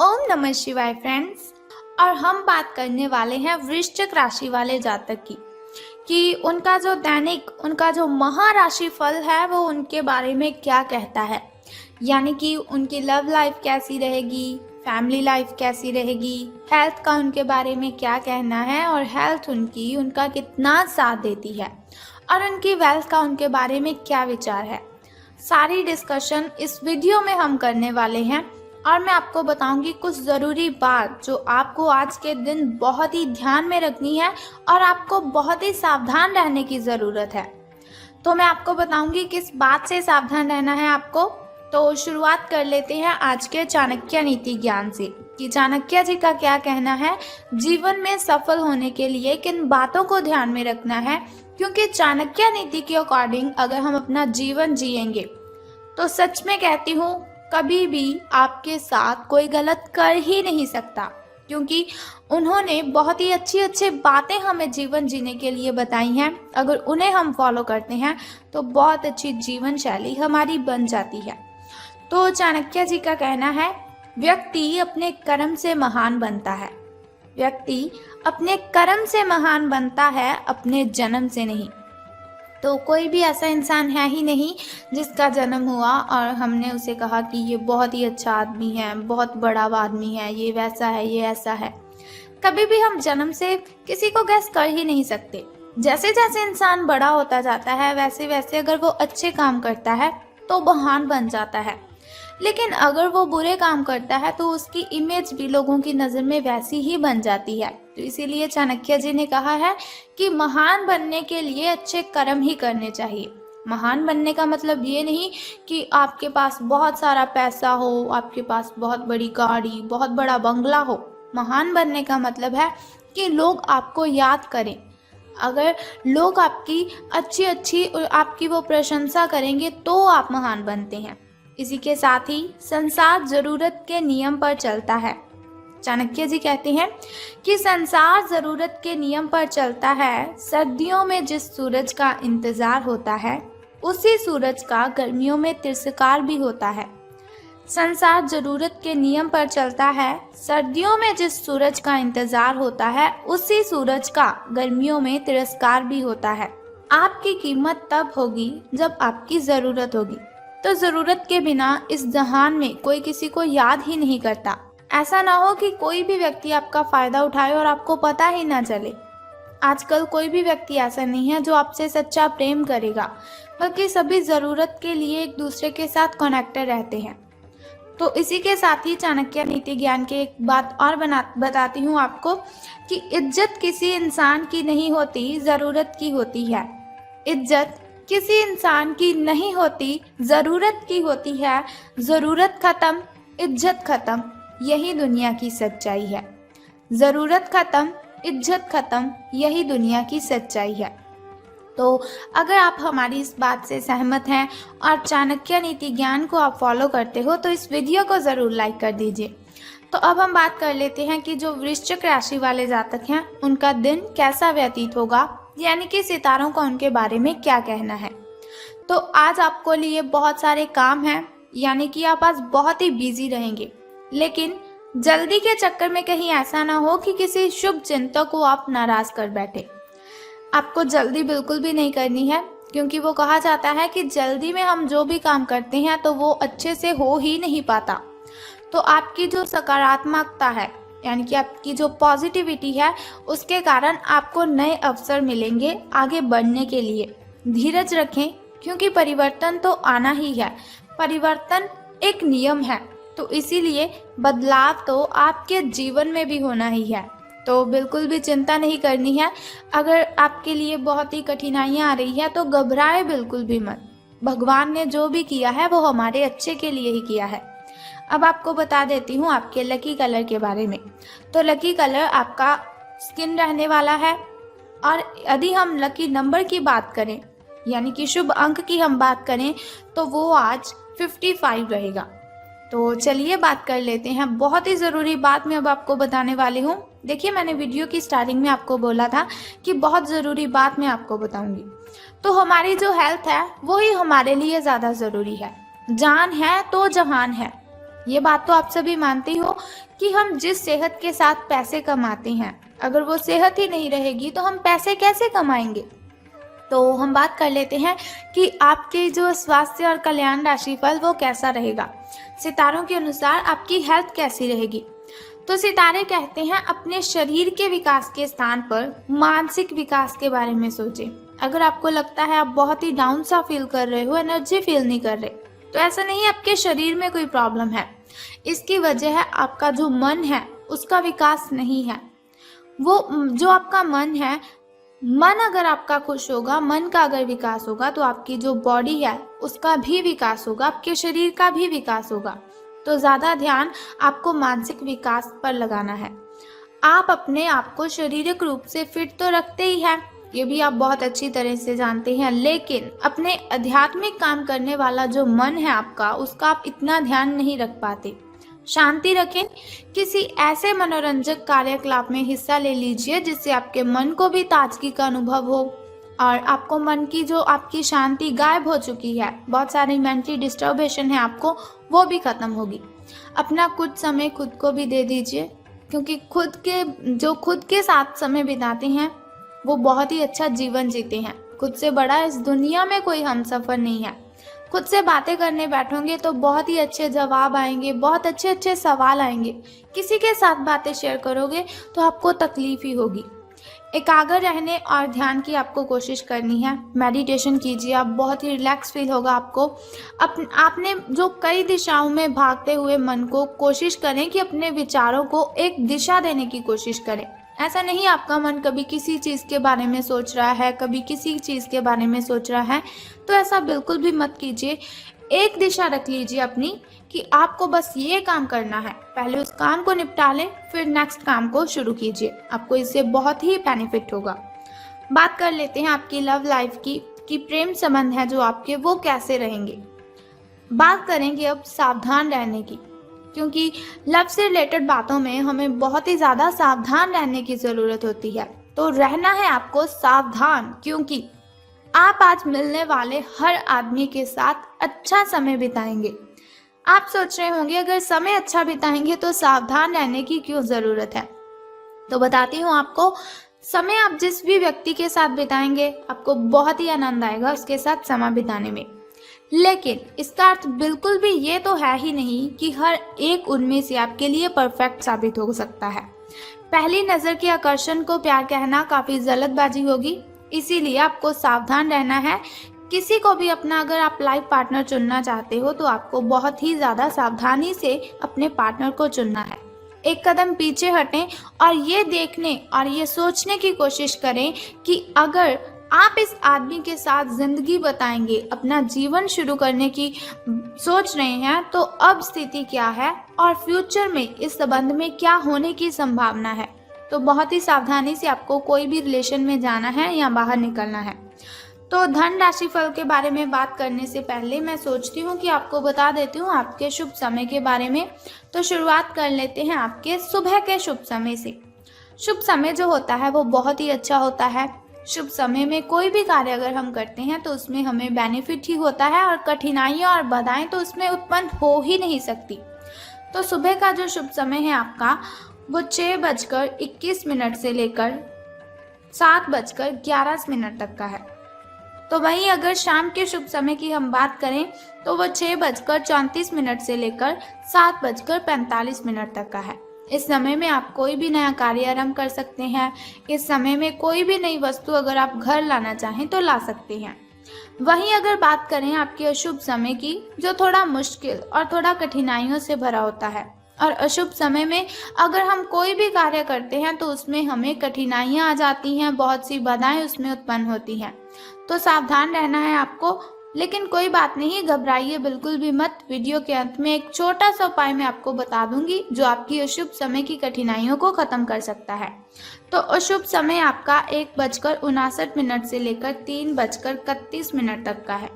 ओम नमः शिवाय फ्रेंड्स। और हम बात करने वाले हैं वृश्चिक राशि वाले जातक की कि उनका जो दैनिक उनका जो महाराशि फल है वो उनके बारे में क्या कहता है। यानी कि उनकी लव लाइफ कैसी रहेगी, फैमिली लाइफ कैसी रहेगी, हेल्थ का उनके बारे में क्या कहना है और हेल्थ उनका कितना साथ देती है और उनकी वेल्थ का उनके बारे में क्या विचार है। सारी डिस्कशन इस वीडियो में हम करने वाले हैं और मैं आपको बताऊंगी कुछ ज़रूरी बात जो आपको आज के दिन बहुत ही ध्यान में रखनी है और आपको बहुत ही सावधान रहने की ज़रूरत है। तो मैं आपको बताऊंगी किस बात से सावधान रहना है आपको। तो शुरुआत कर लेते हैं आज के चाणक्य नीति ज्ञान से कि चाणक्य जी का क्या कहना है, जीवन में सफल होने के लिए किन बातों को ध्यान में रखना है। क्योंकि चाणक्य नीति के अकॉर्डिंग अगर हम अपना जीवन जिएंगे तो सच में कहती हूँ कभी भी आपके साथ कोई गलत कर ही नहीं सकता, क्योंकि उन्होंने बहुत ही अच्छी अच्छी बातें हमें जीवन जीने के लिए बताई हैं। अगर उन्हें हम फॉलो करते हैं तो बहुत अच्छी जीवन शैली हमारी बन जाती है। तो चाणक्य जी का कहना है, व्यक्ति अपने कर्म से महान बनता है। व्यक्ति अपने कर्म से महान बनता है, अपने जन्म से नहीं। तो कोई भी ऐसा इंसान है ही नहीं जिसका जन्म हुआ और हमने उसे कहा कि ये बहुत ही अच्छा आदमी है, बहुत बड़ा आदमी है, ये वैसा है, ये ऐसा है। कभी भी हम जन्म से किसी को गैस कर ही नहीं सकते। जैसे जैसे इंसान बड़ा होता जाता है वैसे वैसे अगर वो अच्छे काम करता है तो महान बन जाता है, लेकिन अगर वो बुरे काम करता है तो उसकी इमेज भी लोगों की नज़र में वैसी ही बन जाती है। तो इसीलिए चाणक्य जी ने कहा है कि महान बनने के लिए अच्छे कर्म ही करने चाहिए। महान बनने का मतलब ये नहीं कि आपके पास बहुत सारा पैसा हो, आपके पास बहुत बड़ी गाड़ी, बहुत बड़ा बंगला हो। महान बनने का मतलब है कि लोग आपको याद करें। अगर लोग आपकी अच्छी आपकी वो प्रशंसा करेंगे तो आप महान बनते हैं। इसी के साथ ही संसार जरूरत के नियम पर चलता है। चाणक्य जी कहते हैं कि संसार जरूरत के नियम पर चलता है। सर्दियों में जिस सूरज का इंतजार होता है उसी सूरज का गर्मियों में तिरस्कार भी होता है। संसार जरूरत के नियम पर चलता है। सर्दियों में जिस सूरज का इंतजार होता है उसी सूरज का गर्मियों में तिरस्कार भी होता है। आपकी कीमत तब होगी जब आपकी जरूरत होगी। तो ज़रूरत के बिना इस जहान में कोई किसी को याद ही नहीं करता। ऐसा ना हो कि कोई भी व्यक्ति आपका फ़ायदा उठाए और आपको पता ही ना चले। आजकल कोई भी व्यक्ति ऐसा नहीं है जो आपसे सच्चा प्रेम करेगा, बल्कि सभी ज़रूरत के लिए एक दूसरे के साथ कनेक्टेड रहते हैं। तो इसी के साथ ही चाणक्य नीति ज्ञान की एक बात और बताती हूँ आपको कि इज्जत किसी इंसान की नहीं होती, ज़रूरत की होती है। इज्जत किसी इंसान की नहीं होती, ज़रूरत की होती है। ज़रूरत ख़त्म, इज्जत ख़त्म, यही दुनिया की सच्चाई है। ज़रूरत ख़त्म, इज्जत ख़त्म, यही दुनिया की सच्चाई है। तो अगर आप हमारी इस बात से सहमत हैं और चाणक्य नीति ज्ञान को आप फॉलो करते हो तो इस वीडियो को ज़रूर लाइक कर दीजिए। तो अब हम बात कर लेते हैं कि जो वृश्चिक राशि वाले जातक हैं उनका दिन कैसा व्यतीत होगा, यानी कि सितारों का उनके बारे में क्या कहना है। तो आज आपको लिए बहुत सारे काम हैं, यानी कि आप आज बहुत ही बिजी रहेंगे, लेकिन जल्दी के चक्कर में कहीं ऐसा ना हो कि किसी शुभ चिंतक को आप नाराज कर बैठे। आपको जल्दी बिल्कुल भी नहीं करनी है, क्योंकि वो कहा जाता है कि जल्दी में हम जो भी काम करते हैं तो वो अच्छे से हो ही नहीं पाता। तो आपकी जो सकारात्मकता है, यानी कि आपकी जो पॉजिटिविटी है, उसके कारण आपको नए अवसर मिलेंगे आगे बढ़ने के लिए। धीरज रखें, क्योंकि परिवर्तन तो आना ही है। परिवर्तन एक नियम है, तो इसीलिए बदलाव तो आपके जीवन में भी होना ही है। तो बिल्कुल भी चिंता नहीं करनी है। अगर आपके लिए बहुत ही कठिनाइयाँ आ रही है तो घबराए बिल्कुल भी मत। भगवान ने जो भी किया है वो हमारे अच्छे के लिए ही किया है। अब आपको बता देती हूँ आपके लकी कलर के बारे में। तो लकी कलर आपका स्किन रहने वाला है। और यदि हम लकी नंबर की बात करें, यानी कि शुभ अंक की हम बात करें, तो वो आज 55 रहेगा। तो चलिए बात कर लेते हैं। बहुत ही ज़रूरी बात मैं अब आपको बताने वाली हूँ। देखिए, मैंने वीडियो की स्टार्टिंग में आपको बोला था कि बहुत ज़रूरी बात मैं आपको बताऊँगी। तो हमारी जो हेल्थ है वो ही हमारे लिए ज़्यादा ज़रूरी है। जान है तो जहान है, ये बात तो आप सभी मानते हो कि हम जिस सेहत के साथ पैसे कमाते हैं, अगर वो सेहत ही नहीं रहेगी तो हम पैसे कैसे कमाएंगे। तो हम बात कर लेते हैं कि आपके जो स्वास्थ्य और कल्याण राशिफल वो कैसा रहेगा। सितारों के अनुसार आपकी हेल्थ कैसी रहेगी। तो सितारे कहते हैं अपने शरीर के विकास के स्थान पर मानसिक विकास के बारे में सोचें। अगर आपको लगता है आप बहुत ही डाउन सा फील कर रहे हो, एनर्जी फील नहीं कर रहे, तो ऐसा नहीं, आपके शरीर में कोई प्रॉब्लम है। इसकी वजह है आपका जो मन है उसका विकास नहीं है। वो जो आपका मन है, मन अगर आपका खुश होगा, मन का अगर विकास होगा तो आपकी जो बॉडी है उसका भी विकास होगा, आपके शरीर का भी विकास होगा। तो ज़्यादा ध्यान आपको मानसिक विकास पर लगाना है। आप अपने आप को शारीरिक रूप से फिट तो रखते ही हैं, ये भी आप बहुत अच्छी तरह से जानते हैं, लेकिन अपने आध्यात्मिक काम करने वाला जो मन है आपका, उसका आप इतना ध्यान नहीं रख पाते। शांति रखें, किसी ऐसे मनोरंजक कार्यकलाप में हिस्सा ले लीजिए जिससे आपके मन को भी ताजगी का अनुभव हो और आपको मन की जो आपकी शांति गायब हो चुकी है, बहुत सारी मेंटली डिस्टर्बेशन है आपको, वो भी खत्म होगी। अपना कुछ समय खुद को भी दे दीजिए, क्योंकि खुद के साथ समय बिताते हैं वो बहुत ही अच्छा जीवन जीते हैं। खुद से बड़ा इस दुनिया में कोई हमसफर नहीं है। खुद से बातें करने बैठोगे तो बहुत ही अच्छे जवाब आएंगे, बहुत अच्छे अच्छे सवाल आएंगे। किसी के साथ बातें शेयर करोगे तो आपको तकलीफ ही होगी। एकाग्र रहने और ध्यान की आपको कोशिश करनी है। मेडिटेशन कीजिए, आप बहुत ही रिलैक्स फील होगा आपको। आपने जो कई दिशाओं में भागते हुए मन को कोशिश करें कि अपने विचारों को एक दिशा देने की कोशिश करें। ऐसा नहीं आपका मन कभी किसी चीज़ के बारे में सोच रहा है, कभी किसी चीज़ के बारे में सोच रहा है, तो ऐसा बिल्कुल भी मत कीजिए। एक दिशा रख लीजिए अपनी कि आपको बस ये काम करना है, पहले उस काम को निपटा लें, फिर नेक्स्ट काम को शुरू कीजिए। आपको इससे बहुत ही बेनिफिट होगा। बात कर लेते हैं आपकी लव लाइफ की कि प्रेम संबंध है जो आपके, वो कैसे रहेंगे। बात करेंगे अब सावधान रहने की, क्योंकि लव से रिलेटेड बातों में हमें बहुत ही ज़्यादा सावधान रहने की ज़रूरत होती है। तो रहना है आपको सावधान, क्योंकि आप आज मिलने वाले हर आदमी के साथ अच्छा समय बिताएंगे। आप सोच रहे होंगे अगर समय अच्छा बिताएंगे तो सावधान रहने की क्यों ज़रूरत है। तो बताती हूँ आपको, समय आप जिस भी व्यक्ति के साथ बिताएंगे आपको बहुत ही आनंद आएगा उसके साथ समय बिताने में। लेकिन इसका अर्थ बिल्कुल भी ये तो है ही नहीं कि हर एक उनमें से आपके लिए परफेक्ट साबित हो सकता है। पहली नज़र के आकर्षण को प्यार कहना काफ़ी जल्दबाजी होगी, इसीलिए आपको सावधान रहना है। किसी को भी अपना अगर आप लाइफ पार्टनर चुनना चाहते हो तो आपको बहुत ही ज़्यादा सावधानी से अपने पार्टनर को चुनना है। एक कदम पीछे हटें और ये देखने और ये सोचने की कोशिश करें कि अगर आप इस आदमी के साथ जिंदगी बताएंगे, अपना जीवन शुरू करने की सोच रहे हैं, तो अब स्थिति क्या है और फ्यूचर में इस संबंध में क्या होने की संभावना है। तो बहुत ही सावधानी से आपको कोई भी रिलेशन में जाना है या बाहर निकलना है। तो धन राशि फल के बारे में बात करने से पहले मैं सोचती हूँ कि आपको बता देती हूँ आपके शुभ समय के बारे में। तो शुरुआत कर लेते हैं आपके सुबह के शुभ समय से। शुभ समय जो होता है वो बहुत ही अच्छा होता है। शुभ समय में कोई भी कार्य अगर हम करते हैं तो उसमें हमें बेनिफिट ही होता है और कठिनाइयाँ और बाधाएं तो उसमें उत्पन्न हो ही नहीं सकती। तो सुबह का जो शुभ समय है आपका वो 6:21 से लेकर 7:11 तक का है। तो वहीं अगर शाम के शुभ समय की हम बात करें तो वो 6:34 से लेकर 7:45 तक का है। इस समय में आप कोई भी नया कार्य आरंभ कर सकते हैं। इस समय में कोई भी नई वस्तु अगर आप घर लाना चाहें तो ला सकते हैं। वहीं अगर बात करें आपके अशुभ समय की, जो थोड़ा मुश्किल और थोड़ा कठिनाइयों से भरा होता है, और अशुभ समय में अगर हम कोई भी कार्य करते हैं तो उसमें हमें कठिनाइयाँ आ जाती हैं, बहुत सी बाधाएं उसमें उत्पन्न होती हैं। तो सावधान रहना है आपको। लेकिन कोई बात नहीं, घबराइए बिल्कुल भी मत। वीडियो के अंत में एक छोटा सा उपाय मैं आपको बता दूंगी जो आपकी अशुभ समय की कठिनाइयों को खत्म कर सकता है। तो अशुभ समय आपका 1:59 से लेकर 3:31 तक का है।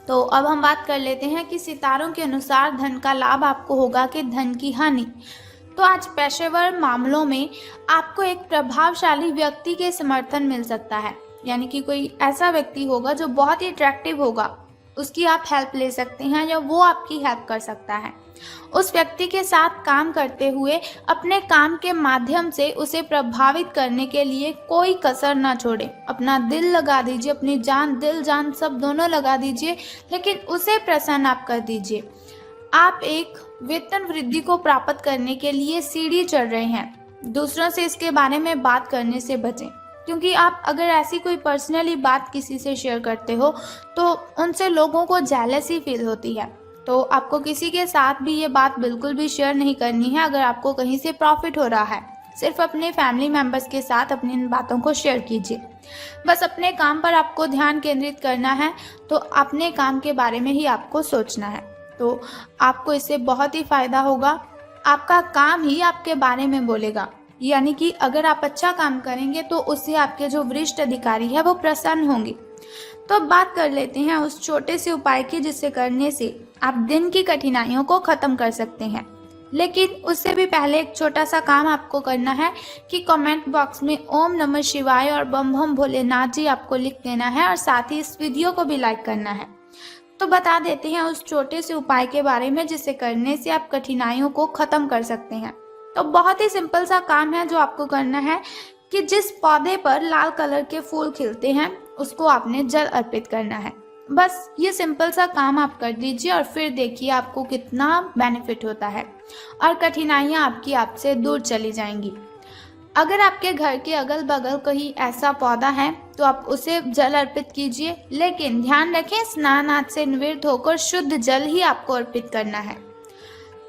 तो अब हम बात कर लेते हैं कि सितारों के अनुसार धन का लाभ आपको होगा कि धन की हानि। तो आज पेशेवर मामलों में आपको एक प्रभावशाली व्यक्ति के समर्थन मिल सकता है, यानी कि कोई ऐसा व्यक्ति होगा जो बहुत ही अट्रैक्टिव होगा, उसकी आप हेल्प ले सकते हैं या वो आपकी हेल्प कर सकता है। उस व्यक्ति के साथ काम करते हुए अपने काम के माध्यम से उसे प्रभावित करने के लिए कोई कसर ना छोड़ें। अपना दिल लगा दीजिए, अपनी जान, दिल जान सब दोनों लगा दीजिए, लेकिन उसे प्रसन्न आप कर दीजिए। आप एक वेतन वृद्धि को प्राप्त करने के लिए सीढ़ी चढ़ रहे हैं। दूसरों से इसके बारे में बात करने से बचें, क्योंकि आप अगर ऐसी कोई पर्सनली बात किसी से शेयर करते हो तो उनसे लोगों को जेलसी फील होती है। तो आपको किसी के साथ भी ये बात बिल्कुल भी शेयर नहीं करनी है अगर आपको कहीं से प्रॉफिट हो रहा है। सिर्फ अपने फैमिली मेम्बर्स के साथ अपनी इन बातों को शेयर कीजिए। बस अपने काम पर आपको ध्यान केंद्रित करना है, तो अपने काम के बारे में ही आपको सोचना है। तो आपको इससे बहुत ही फायदा होगा। आपका काम ही आपके बारे में बोलेगा, यानी कि अगर आप अच्छा काम करेंगे तो उससे आपके जो वरिष्ठ अधिकारी है वो प्रसन्न होंगे। तो अब बात कर लेते हैं उस छोटे से उपाय की जिससे करने से आप दिन की कठिनाइयों को खत्म कर सकते हैं। लेकिन उससे भी पहले एक छोटा सा काम आपको करना है कि कमेंट बॉक्स में ओम नमः शिवाय और बम बम भोलेनाथ जी आपको लिख देना है और साथ ही इस वीडियो को भी लाइक करना है। तो बता देते हैं उस छोटे से उपाय के बारे में जिससे करने से आप कठिनाइयों को खत्म कर सकते हैं। तो बहुत ही सिंपल सा काम है जो आपको करना है कि जिस पौधे पर लाल कलर के फूल खिलते हैं उसको आपने जल अर्पित करना है। बस ये सिंपल सा काम आप कर दीजिए और फिर देखिए आपको कितना बेनिफिट होता है और कठिनाइयाँ आपकी आपसे दूर चली जाएंगी। अगर आपके घर के अगल बगल कहीं ऐसा पौधा है तो आप उसे जल अर्पित कीजिए, लेकिन ध्यान रखें स्नान आदि से निवृत्त होकर शुद्ध जल ही आपको अर्पित करना है।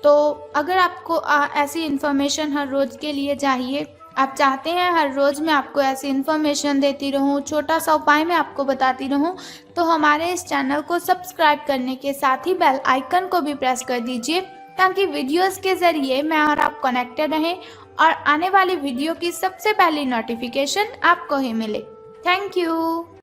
तो अगर आपको ऐसी इन्फॉर्मेशन हर रोज़ के लिए चाहिए, आप चाहते हैं हर रोज़ मैं आपको ऐसी इन्फॉर्मेशन देती रहूं, छोटा सा उपाय मैं आपको बताती रहूं, तो हमारे इस चैनल को सब्सक्राइब करने के साथ ही बेल आइकन को भी प्रेस कर दीजिए, ताकि वीडियोस के ज़रिए मैं और आप कनेक्टेड रहें और आने वाली वीडियो की सबसे पहली नोटिफिकेशन आपको ही मिले। Thank you.